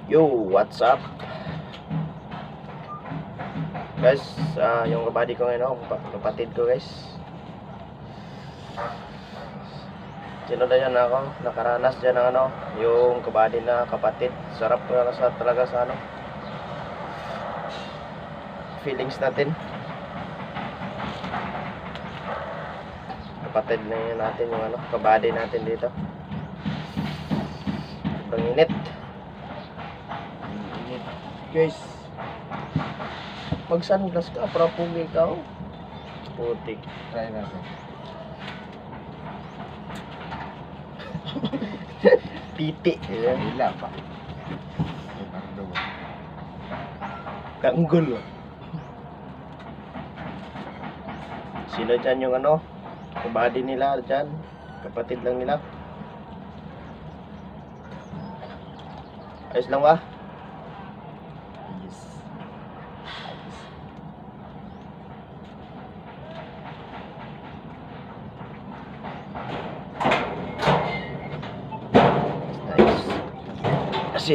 Yo, what's up? Guys, yung kabady ko ngayon, kapatid ko guys. Sinudayan ako, nakaranas dyan ng yung kabady na kapatid. Sarap talaga sa feelings natin. Kapatid na yun natin yung kabady natin dito. Ang init. Guys, mag sunglass ka para pugi ka. Putik. Try natin. Titi. Hila pa. Kanggol. Sila dyan yung kabady nila dyan. Kapatid lang nila. Ayos lang ba? Yes. Nice. Kasi